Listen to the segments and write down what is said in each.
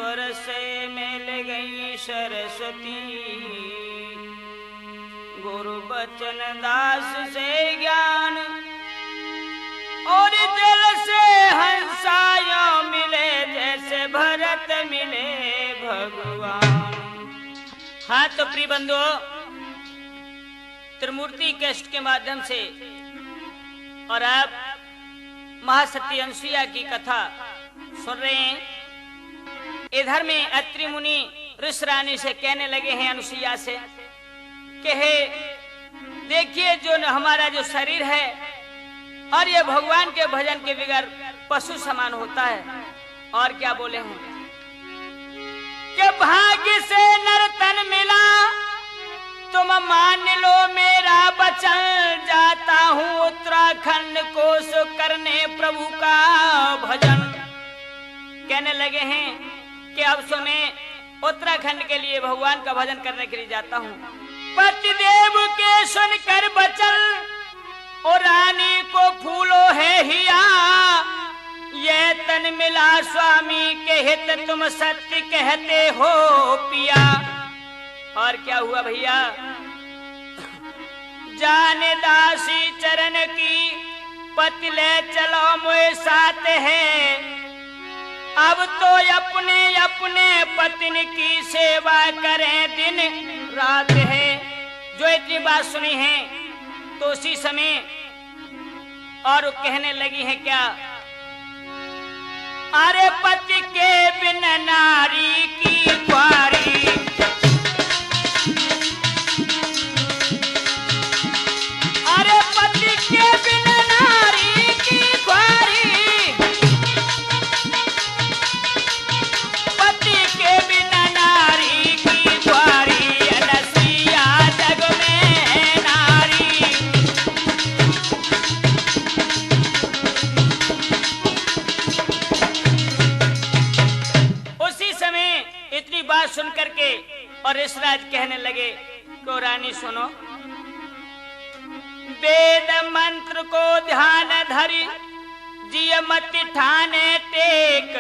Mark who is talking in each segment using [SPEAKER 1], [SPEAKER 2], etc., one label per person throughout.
[SPEAKER 1] स्वर से मिल गई सरस्वती, गुरु बचन दास से ज्ञान और जल से हंसाया मिले, जैसे भरत मिले भगवान। हाँ तो प्रिय बंधुओं, त्रिमूर्ति कैस्ट के माध्यम से और आप महासती अनुसुईया की कथा सुन रहे हैं। इधर में अत्रि मुनि ऋषि रानी से कहने लगे हैं अनुसुईया से कि हे देखिए, जो हमारा जो शरीर है और ये भगवान के भजन के बगैर पशु समान होता है। और क्या बोले हैं कि भाग्य से नर्तन मिला, तुम मान लो मेरा वचन, जाता हूँ उत्तराखंड को सो करने प्रभु का भजन। कहने लगे हैं कि अब सो मैं उत्तराखंड के लिए भगवान का भजन करने के लिए जाता हूँ। पतिदेव के सुनकर वचन और रानी को फूलो है हिया, ये तन मिला स्वामी के हित, तुम सत्य कहते हो पिया। और क्या हुआ भैया, जाने दासी चरण की पतले चलो मोए साथ है, अब तो अपने अपने पत्नी की सेवा करें दिन रात है। जो इतनी बात सुनी है तो उसी समय और कहने लगी है क्या, अरे पति के बिन नारी की क्वारी, अरे पति के बिन नारी की क्वारी, पति के बिन नारी की क्वारी, अनुसुईया जग में नारी। उसी समय इतनी बात सुन करके और ऋषिराज कहने लगे को रानी सुनो, वेद मंत्र को ध्यान धरी जिय मत ठाने टेक,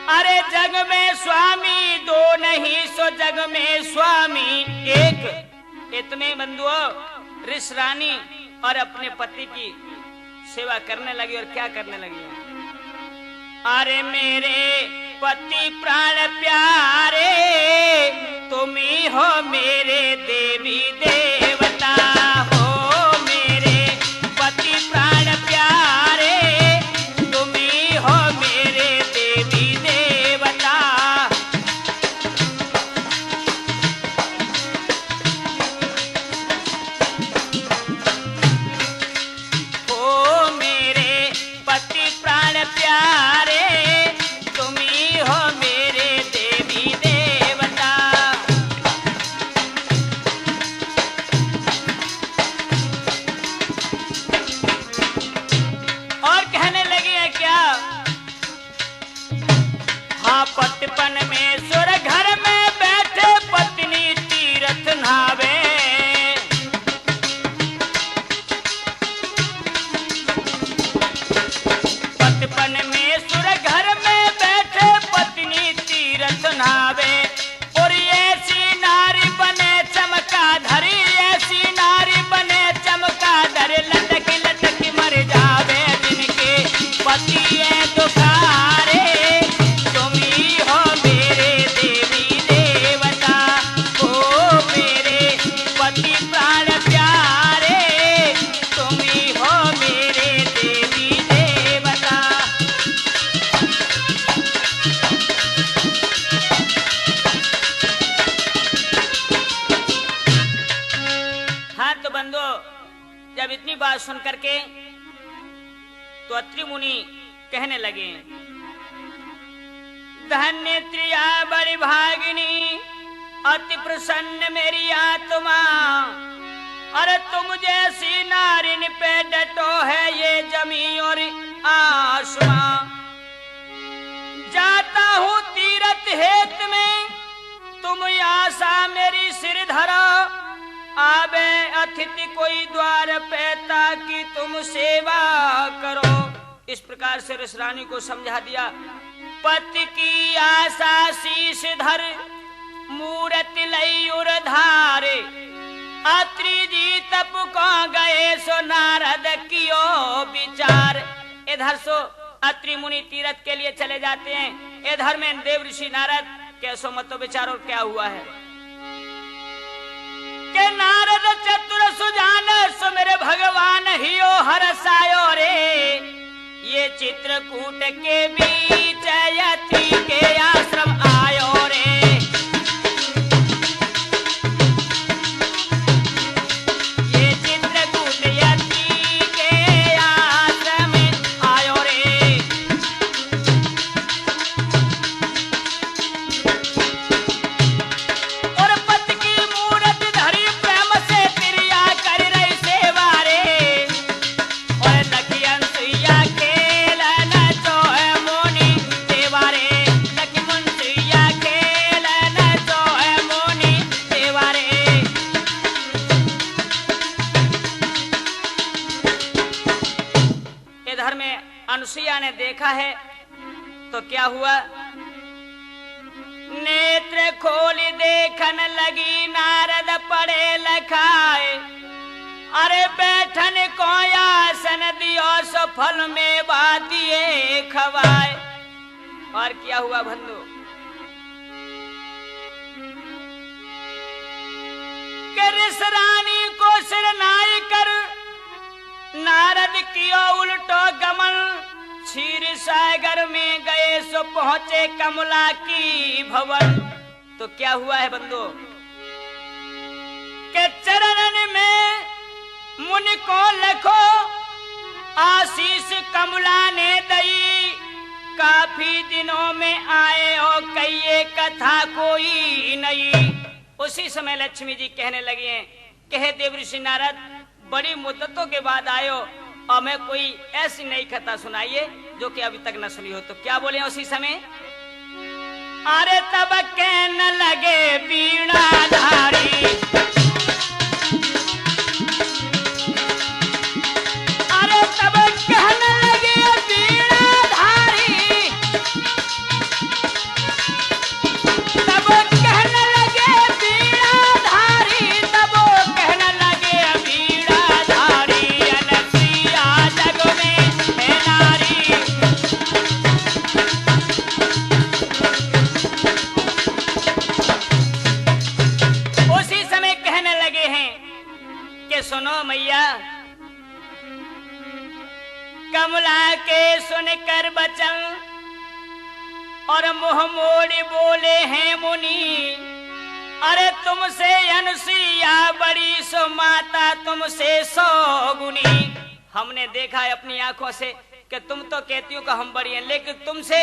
[SPEAKER 1] अरे जग में स्वामी दो नहीं सो जग में स्वामी एक। इतने बंधुओं ऋषि रानी और अपने पति की सेवा करने लगी। और क्या करने लगी, अरे मेरे पति प्राण प्यारे, तुम ही हो मेरे देवी देवता हो, मेरे पति प्राण प्यारे, तुम ही हो मेरे देवी देवता। हो मेरे पति प्राण प्यारे, तुम ही हो मेरे देवी देवता। और कहने लगी है क्या, हाँ पतिपन में सुर घर में बैठे पत्नी तीरथ नावे, पतिपन में सुर घर में बैठे पत्नी तीरथ नावे, और ऐसी नारी बने चमका धरी, ऐसी नारी बने चमका धरे, लटक लटक मर जावे जिनके पति है दुखारे, तुम ही हो मेरे देवी देवता। ओ मेरे पति प्राण प्यारे, तुम ही हो मेरे देवी देवता। हाँ तो बंधो, जब इतनी बात सुन करके तो अत्रि मुनि कहने लगे, धन्य त्रिया बड़ी भागिनी, अति प्रसन्न मेरी आत्मा, अरे तुम जैसी नारिन पे डटो है ये जमी और आसमां। जाता हूँ तीरथ हेत में, तुम आशा मेरी सिर धरा, आवे अतिथि कोई द्वार पे ताकि तुम सेवा करो। इस प्रकार से ऋषि रानी को समझा दिया पति की आशा शीश धर मूरत लई उर धारे अत्रि जी तप को गए सो नारद कियो विचार। इधर सो अत्रि मुनि तीर्थ के लिए चले जाते हैं। इधर में देव ऋषि नारद कैसो मतो विचारो क्या हुआ है के नारद चतुर सुजान सो मेरे भगवान हियो हरसायो रे। ये चित्रकूट के बीच यति के आश्रम आयो रे। ये चित्रकूट यति के आश्रम आयो रे। और पति की मूरत धरी प्रेम से प्रिया कर रही सेवा रे। और लखियन सुइया खेलन जो है मोनी सेवा रे। लखिमन सुइया खेलन जो है मोनी सेवा रे। इधर में अनुसुईया ने देखा है तो क्या हुआ, नेत्र खोल देखन लगी नारद पड़े लखाए। अरे बैठन को आसन दियो सो फल में बादिए खवाए। और क्या हुआ बंधु के ऋष रानी को सिर नाई कर नारद कियो उल्टो गमन। क्षीर सागर में गए सो पहुंचे कमला की भवन। तो क्या हुआ है बंधु के चरणन में मुनि को लखो आशीष कमला ने दई। काफी दिनों में आए और कहिए कथा कोई नहीं। उसी समय लक्ष्मी जी कहने लगी हैं कहे देव ऋषि नारद बड़ी मुद्दतों के बाद आयो और मैं कोई ऐसी नई कथा सुनाइए जो कि अभी तक न सुनी हो। तो क्या बोले उसी समय, अरे तब कहने लगे वीणाधारी। अरे तब कहने लगे वीणाधारी। तब कहने लगे वीणाधारी। तब कहने लगे वीणाधारी। अनुसुईया जग में है नारी। उसी समय कहने लगे हैं कि सुनो मैया, कमला के सुनकर बचन और मुंह मोड़ बोले हैं मुनि। अरे तुमसे अनुसुईया बड़ी सो माता तुमसे 100 गुनी। हमने देखा है अपनी आंखों से कि तुम तो कहती हो कि हम बड़ी हैं, लेकिन तुमसे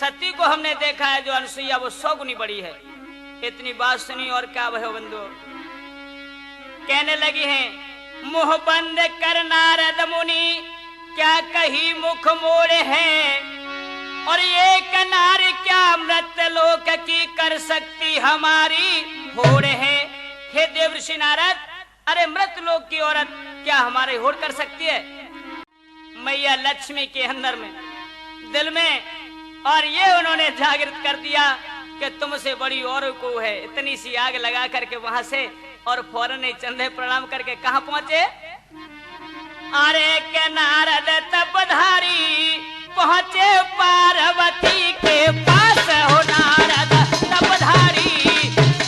[SPEAKER 1] सती को हमने देखा है जो अनुसुईया वो 100 गुनी बड़ी है। इतनी बात सुनी और क्या भयो बंधु कहने लगी हैं मुंह बंद कर नारद मुनि क्या कही मुख मोड़े हैं। और ये कनार क्या मृत लोक की कर सकती हमारी होड़ है। हे देव ऋषि नारद, अरे मृत लोक की औरत क्या हमारे होड़ कर सकती है। मैया लक्ष्मी के अंदर में दिल में और ये उन्होंने जागृत कर दिया कि तुमसे बड़ी और को है। इतनी सी आग लगा करके वहां से और फौरन ही चंदे प्रणाम करके कहां पहुंचे, अरे के नारद तपधारी पहुंचे पार्वती के पास। हो नारद तपधारी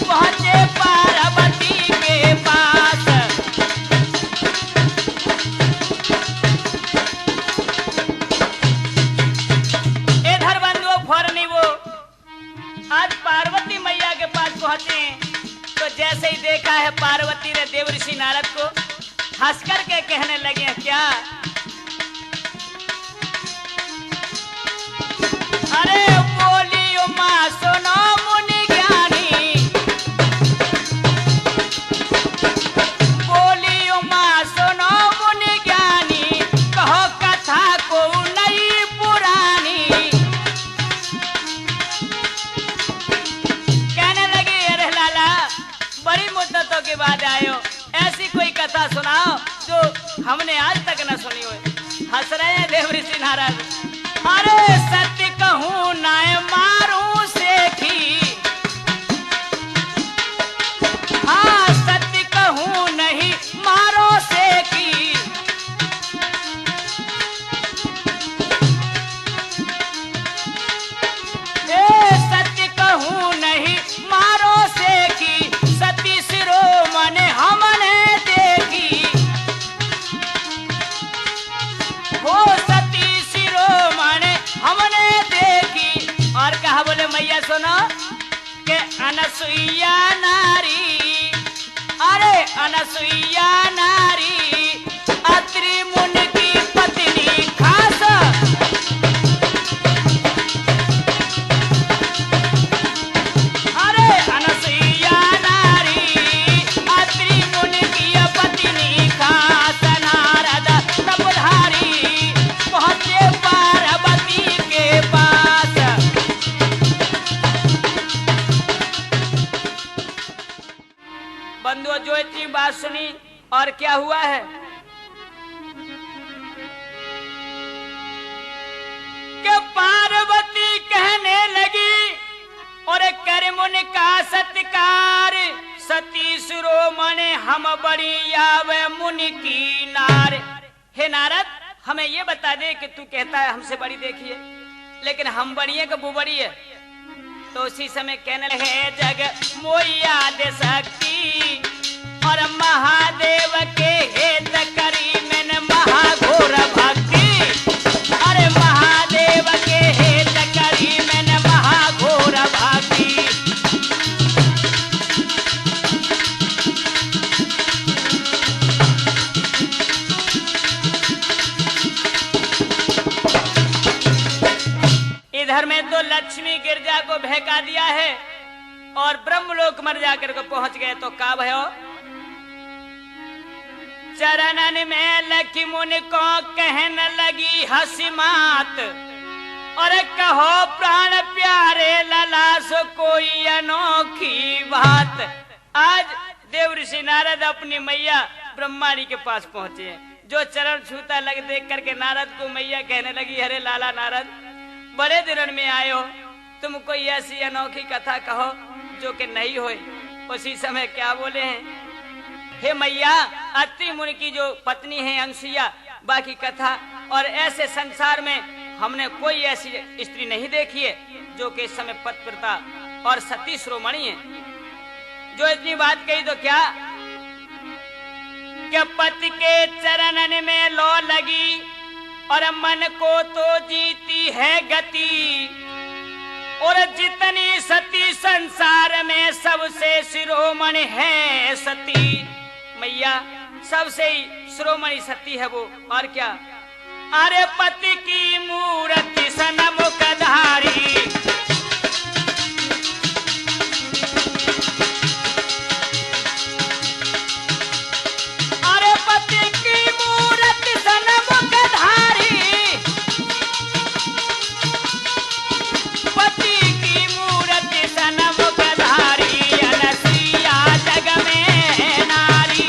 [SPEAKER 1] पहुंचे पार्वती के पास। इधर बंधुओं फौरन वो आज पार्वती मैया के पास पहुंचे तो जैसे ही देखा है पार्वती ने देव ऋषि नारद को हंस करके कहने लगे क्या, अरे बोलियो माँ सुनो मुनि ज्ञानी। बोलियो माँ सुनो मुनि ज्ञानी। कहो कथा को नई पुरानी। कहने लगे अरे लाला बड़ी मुद्दतों के बाद आयो, ऐसी कोई कथा सुनाओ जो हमने आज तक न सुनी हो। हंस रहे हैं देव ऋषि नारद। अरे सत्य कहूँ ना अनसुईया नारी, अरे अनसुईया नारी अत्रि मुनि की पत्नी खास। अरे अनसुईया नारी अत्रि मुनि की पत्नी खास। नारद तपधारी पहुंचे पार्वती के पास। बंधुओं, जो इतनी बात सुनी और क्या हुआ है कि पार्वती कहने लगी और कर मुनि का सत्कार। सती शिरोमणि हम बड़ी आवे मुनि की नार। हे नारद, हमें ये बता दे कि तू कहता है हमसे बड़ी देखिए, लेकिन हम बड़ी है कि वो बड़ी है? तो उसी समय कहने लगे जग मोया दे शक्ति और महादेव के हेत करी मैंने महाघोर भक्ति। अरे महादेव के हेत करी मैंने महाघोर भक्ति। इधर में तो लक्ष्मी गिरजा को बहका दिया है और ब्रह्मलोक मर जाकर को पहुंच गए। तो का भयो चरणन में लखी मुनि को कहने लगी हंसी मात और कहो प्राण प्यारे लला सो कोई अनोखी बात। आज देव ऋषि नारद अपनी मैया ब्रह्माणी के पास पहुंचे। जो चरण छूता लग देख करके नारद को मैया कहने लगी अरे लाला नारद, बड़े दिनों में आए हो, तुम कोई ऐसी अनोखी कथा कहो जो कि नहीं होए। उसी समय क्या बोले हैं, हे मैया अत्रि मुनि की जो पत्नी है अनसुईया, बाकी कथा और ऐसे संसार में हमने कोई ऐसी स्त्री नहीं देखी है जो कि इस समय पतिव्रता और सती शिरोमणि है। जो इतनी बात कही तो क्या कि पति के चरणन में लो लगी और मन को तो जीती है गति। और जितनी सती संसार में सबसे शिरोमणि है सती। मैया सबसे ही शिरोमणि सती है वो, और क्या। अरे पति की मूर्ति सनमुखधारी, अरे पति की मूर्ति सनमुखधारी, पति की मूर्ति सनमुखधारी अनसुईया जग में नारी।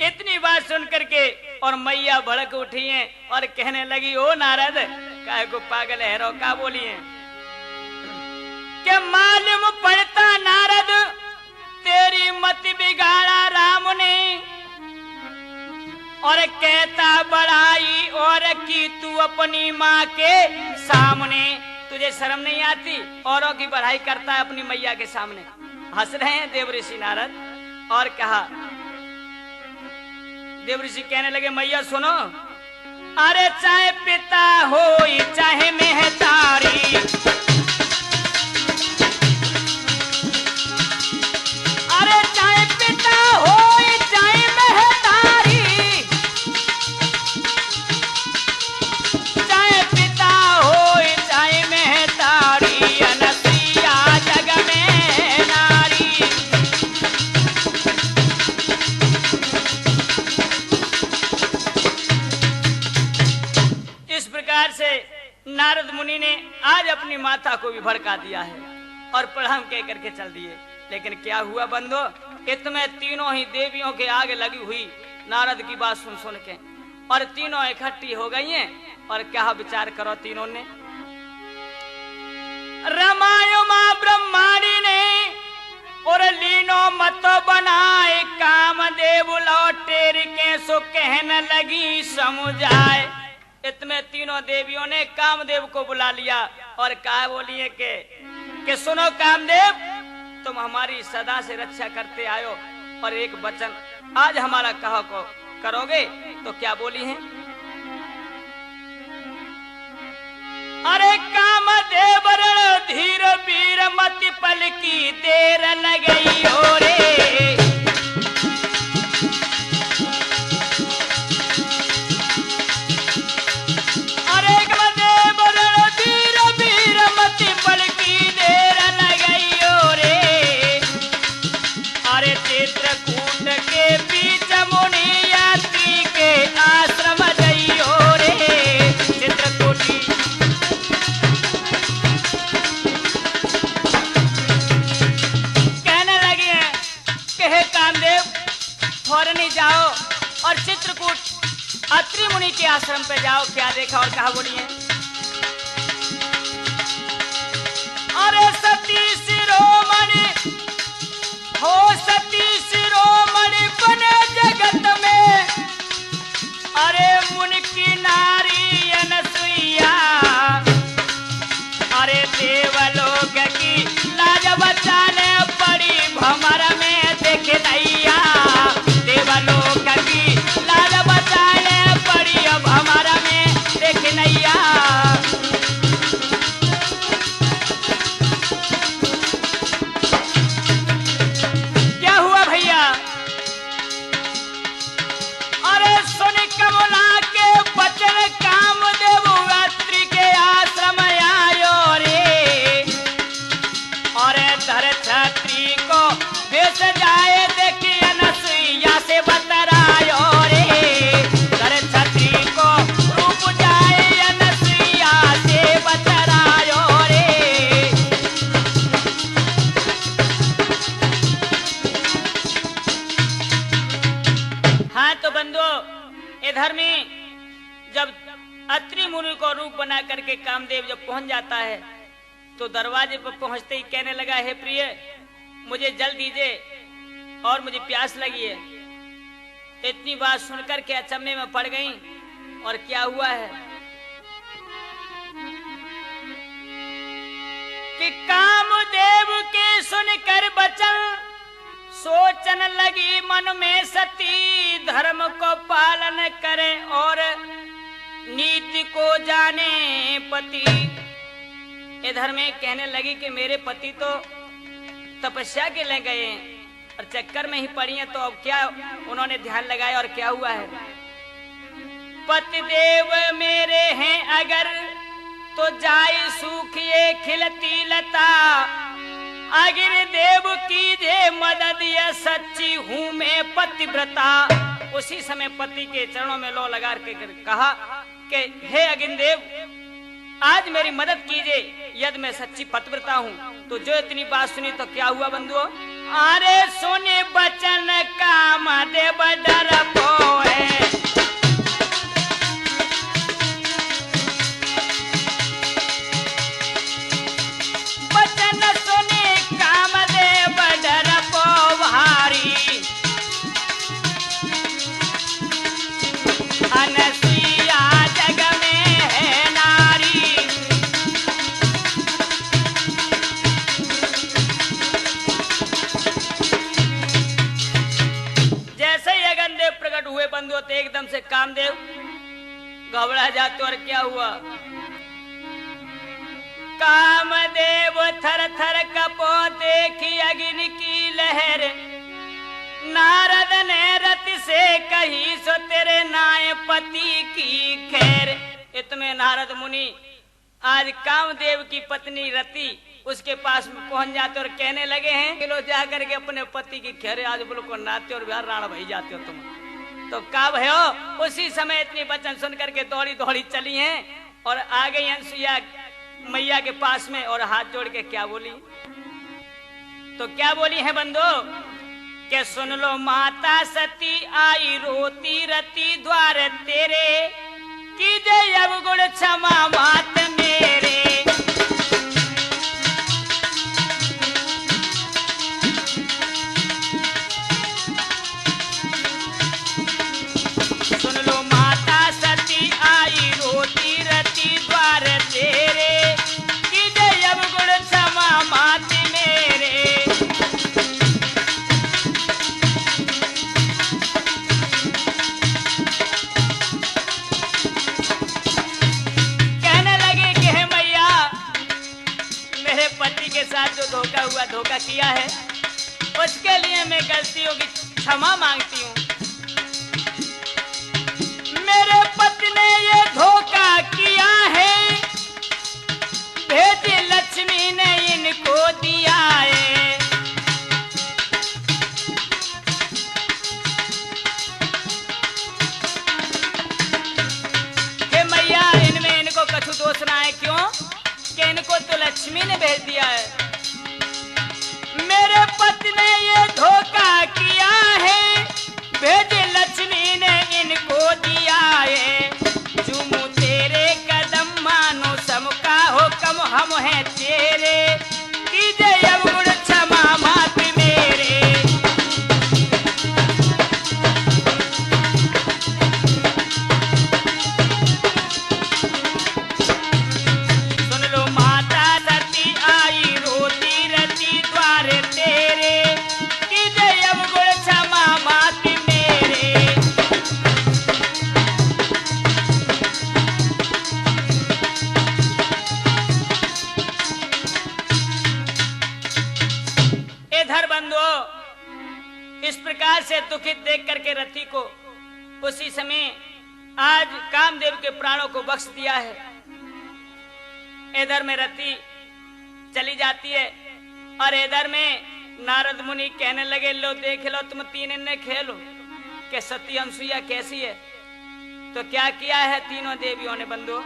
[SPEAKER 1] इतनी बात सुन करके और मैया भड़क उठी हैं और कहने लगी ओ नारद, काहे को पागल है रो, का बोली है कि मालूम पड़ता नारद तेरी मत बिगाड़ा राम ने, और कहता बड़ाई और की तू अपनी माँ के सामने। तुझे शर्म नहीं आती? औरों की बढ़ाई करता है अपनी मैया के सामने। हंस रहे हैं देव ऋषि नारद और कहा, देव ऋषि कहने लगे मैया सुनो, अरे चाहे पिता हो चाहे महतारी, अरे चाहे पिता हो चाहे महतारी, चाहे पिता हो चाहे महतारी अनसुईया जग में नारी। इस प्रकार से नारद मुनि ने आज अपनी माता को भी भड़का दिया है और प्रणाम कह करके चल दिए। लेकिन क्या हुआ बंधो, इतने तीनों ही देवियों के आगे लगी हुई नारद की बात सुन सुन के, और तीनों इकट्ठी हो गई हैं। और क्या विचार करो तीनों ने, रमायो मां ब्रह्माणी ने और लीनो मत बनाए कामदेव लौटेर के सो कहने लगी समुझाए। इतने तीनों देवियों ने कामदेव को बुला लिया और कहा बोलिए कि सुनो कामदेव, तुम हमारी सदा से रक्षा करते आयो और एक वचन आज हमारा कहो को करोगे। तो क्या बोली हैं अरे काम देवर धीर वीर मति पल की देर लगई हो रे। अरे काम देवर धीर वीर मति पल की देर लगई हो रे। अरे चित्रकूट के बीच मुनि यात्री के आश्रम जई हो रे। चित्रकूटी फौरन जाओ और चित्रकूट अत्रि मुनि के आश्रम पे जाओ। क्या देखा और कहा बोलिए। अरे सती शिरोमणि हो सती शिरोमणि बने जगत में। अरे मुनि की नारी अनसुईया। अरे देवलोक की लाज बचाने पड़ी भंवर में देख नैया। देवलोक की लाज बचाने पड़ी अब हमारा में देख नैया। क्या हुआ भैया। अरे सुन कमला के बचन कामदेव अत्रि के आश्रम आयो रे। और धर छत्री को भेष जाए देखी अनसुईया से बतरायो रे। धर छत्री को रूप जाए अनसुईया से बतरायो रे। हाँ तो बंधुओं, इधर में जब अत्रि मुनि को रूप बना करके कामदेव जब पहुंच जाता है तो दरवाजे पर पहुंचते ही कहने लगा, हे प्रिय मुझे जल दीजिए और मुझे प्यास लगी है। इतनी बात सुनकर के अचंभे में पड़ गई। और क्या हुआ है कि कामदेव के सुनकर बचन सोचन लगी मन में सती। धर्म को पालन करे और नीति को जाने पति। इधर में कहने लगी कि मेरे पति तो तपस्या के लिए गए और चक्कर में ही पड़ी हैं, तो अब क्या उन्होंने ध्यान लगाया और क्या हुआ है। पति देव मेरे हैं अगर तो जाए सूखिए खिलती लता। अगिर देव कीजे मदद ये सच्ची हूँ मैं पतिव्रता। उसी समय पति के चरणों में लो लगा के कहा कि हे अगिन देव आज मेरी मदद कीजिए, यदि मैं सच्ची पतिव्रता हूँ। तो जो इतनी बात सुनी तो क्या हुआ बंधुओं। अरे सुने बचन कामदेव डरपोए। बचन सुने कामदेव डरपो भारी। अनसुईया जग में है नारी। जैसे ही अगनदेव प्रकट हुए बंधु होते एकदम से कामदेव घबरा जाते। और क्या हुआ। कामदेव थर थर कपो देखी अग्नि की लहर। नारद ने रति से कही सो तेरे नाय पति की खैर। इतने नारद मुनि आज कामदेव की पत्नी रति उसके पास में पहुंच जाते और कहने लगे हैं कि लो जाकर के अपने पति की खैर आज बोलो को नाते और बिहार राणा भाई जाते हो तुम। तो का भयो उसी समय इतनी वचन सुन करके दौड़ी दौड़ी चली हैं और आ गई अनसुईया मैया के पास में और हाथ जोड़ के क्या बोली। तो क्या बोली है बंधु के सुन लो माता सती आई रोती रति द्वार तेरे। कीजे अब गुण क्षमा मात मेरे। सुन लो माता सती आई रोती रति द्वार तेरे। कीजे अब गुण क्षमा मात मेरे। कहने लगे कि धोखा हुआ, धोखा किया है, उसके लिए मैं गलतियों की क्षमा मांगती हूँ। मेरे पति ने ये धोखा किया है, भेजी लक्ष्मी ने इनको दिया है। हे मैया, इनमें इनको कछु दोष ना है, क्यों कि इनको तो लक्ष्मी ने भेज दिया है। मेरे पति ने ये धोखा किया है, भेजी लक्ष्मी ने इनको दिया है। चूमू तेरे कदम मानो सबका हुक्म हम हैं तेरे, कीजिए अवगुण क्षमा मात मेरे। सुन लो माता सती आई रोती रती द्वारे तेरे, कीजिए अवगुण क्षमा मात मेरे। इधर बंधुओं, इस प्रकार से दुखित देख करके रति को उसी समय आज कामदेव के प्राणों को बख्श दिया है। इधर में रति चली जाती है और इधर में नारद मुनि कहने लगे, लो देख लो तुम तीन ने खेलो कि सती अनसुईया कैसी है। तो क्या किया है तीनों देवियों ने बंधुओं?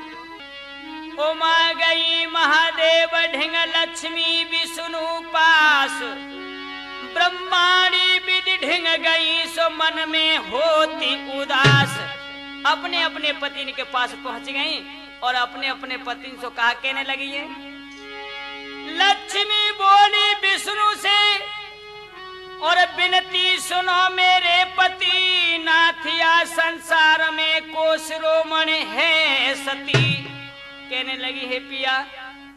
[SPEAKER 1] उमा गई महादेव ढिंग लक्ष्मी विष्णु पास, ब्रह्माणी विधि ढिंग गई सो मन में होती उदास। अपने अपने पति के पास पहुंच गई और अपने अपने पति से कहा, कहने लगी है। लक्ष्मी बोली विष्णु से, और विनती सुनो मेरे पति नाथिया, संसार में को शिरोमणि है सती। कहने लगी, हे पिया,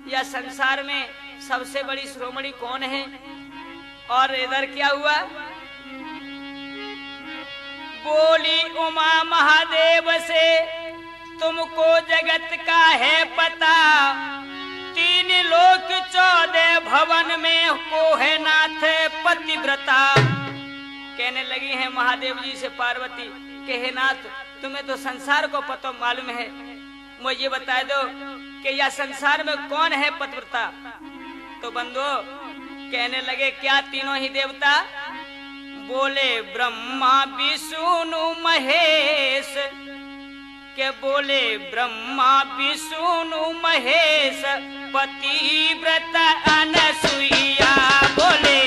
[SPEAKER 1] या संसार में सबसे बड़ी शिरोमणि कौन है? और इधर क्या हुआ? बोली उमा महादेव से, तुमको जगत का है पता, तीन लोक 14 भवन में को है नाथ पतिव्रता। कहने लगी है महादेव जी से पार्वती के, हे नाथ, तुम्हें तो संसार को पता मालूम है, मुझे बता दो कि यह संसार में कौन है पतिव्रता। तो बंधु कहने लगे, क्या तीनों ही देवता? बोले ब्रह्मा विष्णु महेश, के बोले ब्रह्मा विष्णु महेश, पतिव्रता अनसुईया। बोले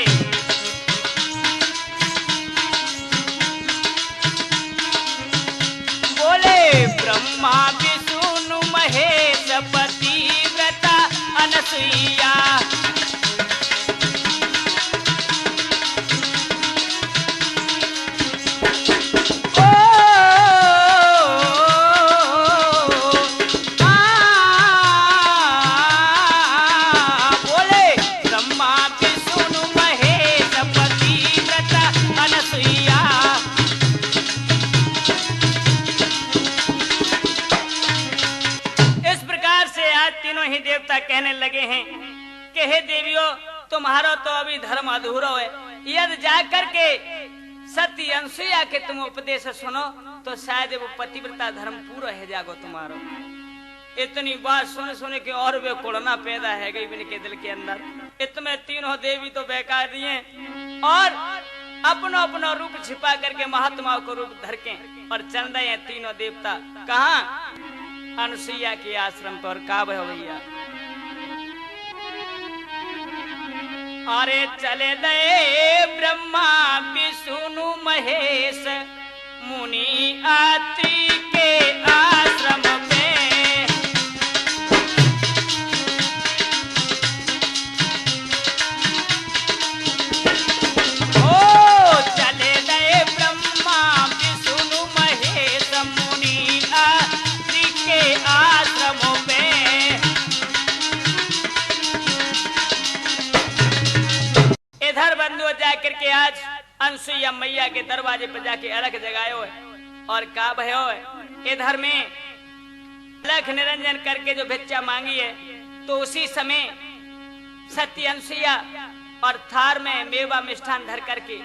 [SPEAKER 1] बोले ब्रह्मा विष्णु महेश, पतिव्रता अनसुईया। कहने लगे हैं कि हे देवियों, तुम्हारा तो अभी धर्म अधूरा है, यदि जाकर के सती अनसुईया के तुम उपदेश सुनो तो शायद वो पतिव्रता धर्म पूरा है जागो तुम्हारो। इतनी बात सुन के और वे कोड़ना पैदा है गई इनके दिल के अंदर। इतने तीनों देवी तो बेकार दिए और अपनो अपनो रूप छिपा करके महात्माओं को रूप धर के और चल रहे हैं तीनों देवता। कहा? अनसुईया के आश्रम पर। का भैया अरे चले गए ब्रह्मा विष्णु महेश मुनि अत्रि के आश्रम में। ओ चले गए ब्रह्मा विष्णु महेश मुनि अत्रि के आश्रम में। इधर बंधु जाकर के आज अनसुईया मैया के दरवाजे पर जाके अलख जगायो है और का भयो है। इधर में अलख निरंजन करके जो भिक्षा मांगी है तो उसी समय सती अनसुईया और थार में मेवा मिष्ठान धर करके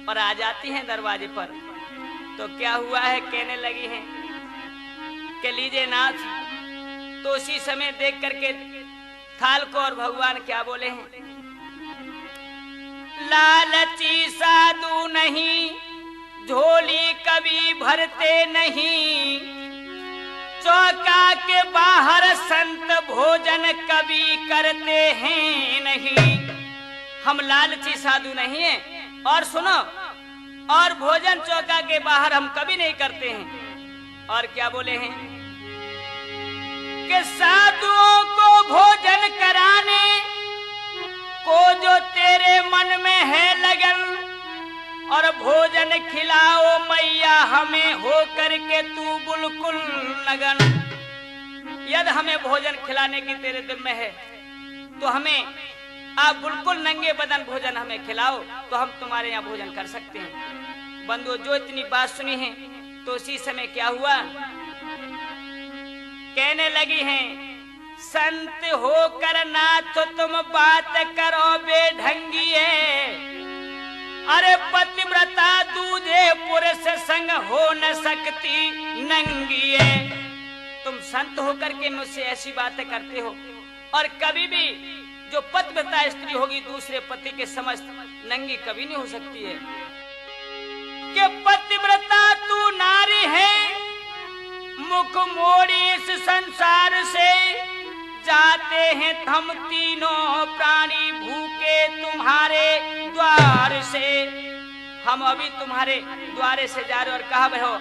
[SPEAKER 1] और आ जाती हैं दरवाजे पर। तो क्या हुआ है, कहने लगी हैं कि लीजिए नाथ। तो उसी समय देख करके थाल को और भगवान क्या बोले हैं, लालची साधु नहीं, झोली कभी भरते नहीं, चौका के बाहर संत भोजन कभी करते हैं नहीं। हम लालची साधु नहीं हैं, और सुनो, और भोजन चौका के बाहर हम कभी नहीं करते हैं। और क्या बोले हैं कि साधुओं को भोजन कराने को जो तेरे मन में है लगन, और भोजन खिलाओ मैया हमें हो करके तू बिल्कुल लगन। यदि हमें भोजन खिलाने की तेरे दिल में है तो हमें आप बिल्कुल नंगे बदन भोजन हमें खिलाओ, तो हम तुम्हारे यहाँ भोजन कर सकते हैं। बंधु जो इतनी बात सुनी है तो उसी समय क्या हुआ, कहने लगी हैं संत होकर नाथ तुम बात करो बेढंगी है, अरे पतिव्रता दूजे पुरुष संग हो न सकती नंगी है। तुम संत होकर के मुझसे ऐसी बातें करते हो, और कभी भी जो पतिव्रता स्त्री होगी दूसरे पति के समस्त नंगी कभी नहीं हो सकती है। कि पतिव्रता तू नारी है, मुख मोड़ी इस संसार से, जाते हैं हम तीनों प्राणी भूखे तुम्हारे द्वार से। हम अभी तुम्हारे द्वारे से जा रहे और कहा भय हो,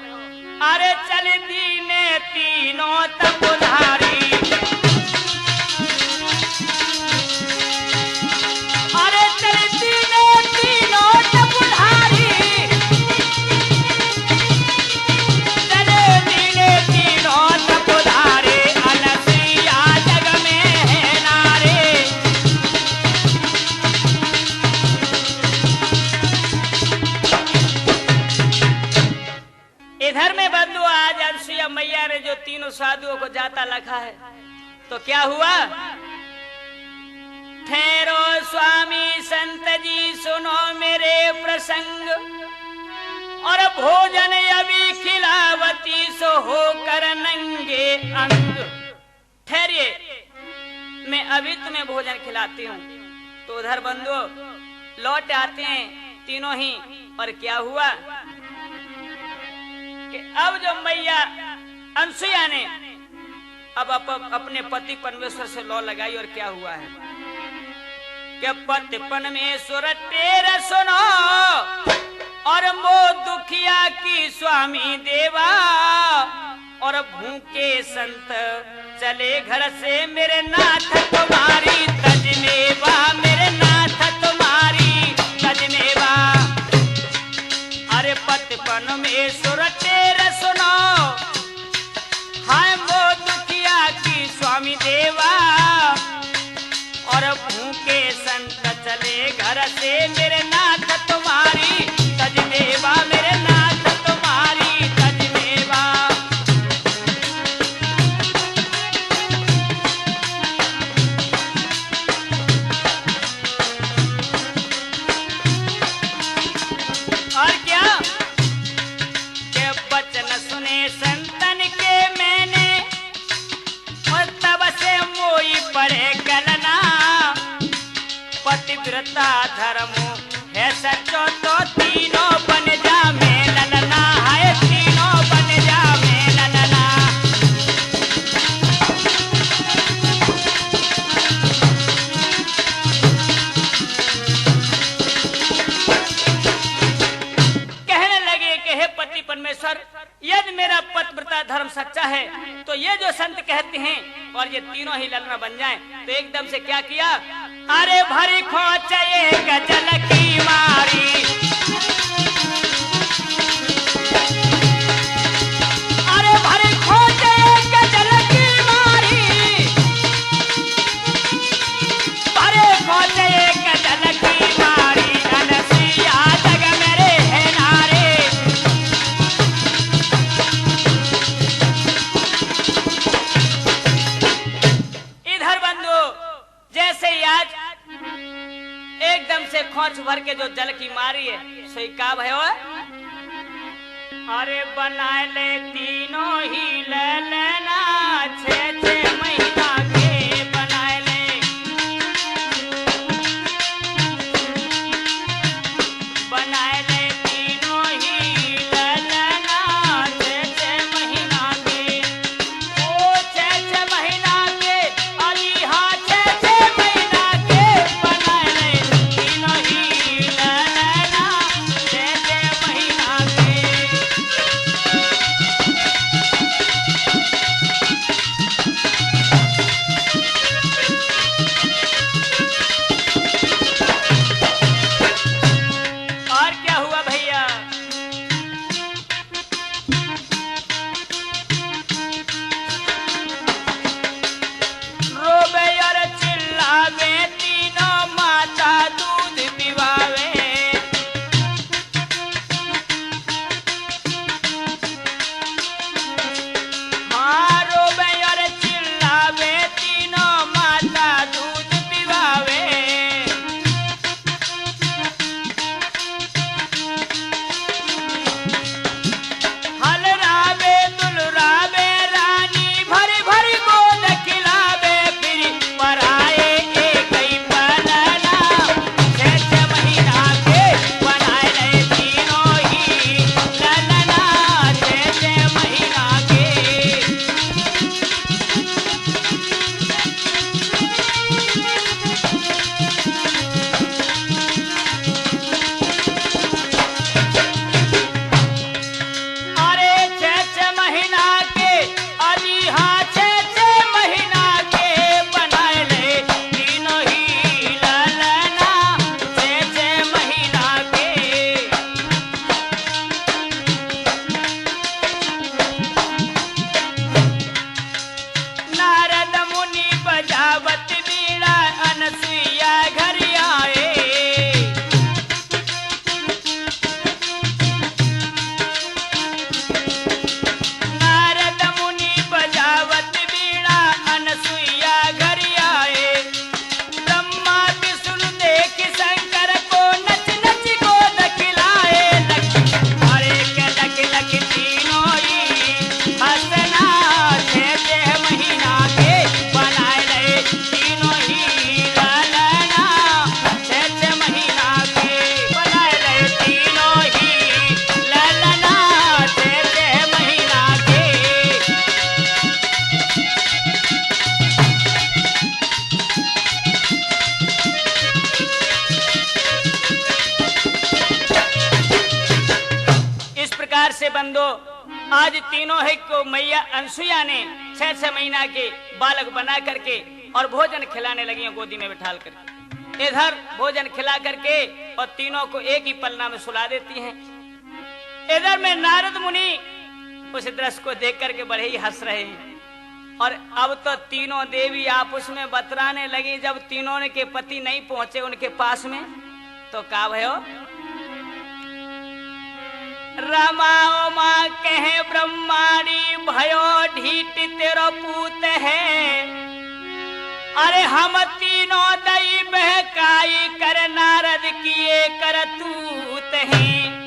[SPEAKER 1] अरे चल दीने तीनों तब उधारी, अरे चल दीने तीनों तब उधारी, चले दीने तीनों तब उधारी, अनसुईया जग में है नारे। इधर में बंधु आज अनसुईया मैया ने जो तीनों साधुओं को जाता लिखा है, तो क्या हुआ, ठहरो स्वामी संत जी सुनो मेरे प्रसंग, और भोजन अभी खिलावती सो होकर नंगे अंग। ठहरिए, मैं अभी तुम्हें भोजन खिलाती हूँ। तो उधर बंधु लौट आते हैं तीनों ही, और क्या हुआ कि अब जो मैया अनसुईया ने अब अपने पति परमेश्वर से लौ लगाई, और क्या हुआ है कि पति परमेश्वर तेरा सुनो, और मो दुखिया की स्वामी देवा, और भूखे संत चले घर से मेरे नाथ तुम्हारी तजमेवा, मेरे नाथ तुम्हारी तजमेवा। अरे पति परमेश्वर तेरा सुनो, हाय वो दुखिया की स्वामी देवा, और भूखे संत चले घर से मेरे नाथ तुम्हारी तजमेवा, मेरे नाथ तुम्हारी तजमेवा। और क्या के बचन सुने संतन के मैंने, और तब से मोई पड़े गलना, पतिव्रता धर्म है सचो तो तीनों बन जा में ललना, है तीनों बन जा में ललना। कहने लगे कि हे पति परमेश्वर, यदि मेरा पतिव्रता धर्म सच्चा है तो ये जो संत कहते हैं और ये तीनों ही ललना बन जाएं, तो एकदम से क्या किया, अरे भरी खोच एक जल की मारी, अरे भरी खोच एक जल की मारी, भरे खोच एक जल की मारी, अनसुईया जग मेरे है नारे। इधर बंधु जैसे आज एकदम से खोच भर के जो जल की मारी है सोई का भयो। अरे बनाए ले तीनों ही ले लेना 6-6 महीना के बनाए ले। बनाए ले तीनों ही ले लेना 6-6 महीना के। ओ 6-6 महीना के अली हाँ 6-6 महीना के बनाए ले तीनों ही ले लेना 6-6 महीना के। और क्या हुआ भैया, रोबे और चिल्लावे तीनों माता दूध पिवावे। हाँ रोबे और चिल्लावे तीनों माता दूध पिवावे। हलरावे दुलरावे रानी भरी भरी गोद खिलावे। फिर पराए एक ही पलना 6-6 महीना के बनाए ले तीनों ही ललना 6-6 महीना के। अरे 6-6 महीना के अली हाँ 6-6 महीना के बनाए ले तीनों ही ललना 6-6 महीना के। नारद मुनि बजावत बीड़ा अनसुईया घर आए। नारद मुनि बजावत बीड़ा अनसुईया घर आए। ब्रह्मा विष्णु देख शंकर को नच नच गोद खिलाए। अरे के लख लख तीनों ही हंसना 6-6 महीना के बनाए ले तीनों ही ललना 6-6 महीना के। बनाए ले तीनों ही ललना 6-6 महीना के। इस प्रकार से बंदो आज तीनों है को मैया अनसुईया ने 6-6 महीना के बालक बना करके और भोजन खिलाने लगी हैं गोदी में बिठाल करके। इधर भोजन खिला करके और तीनों को एक ही पलना में सुला देती हैं। इधर में नारद मुनि उस दृश्य को देख करके बड़े ही हंस रहे हैं। और अब तो तीनों देवी आपस में बतराने लगी। जब तीनों के पति नहीं पहुंचे उनके पास में तो का भयो, रमा माँ कहे ब्रह्माणी भयो ढीठ तेरो पूत है। अरे हम तीनों दई बहकाई कर नारद किए करतूत हैं।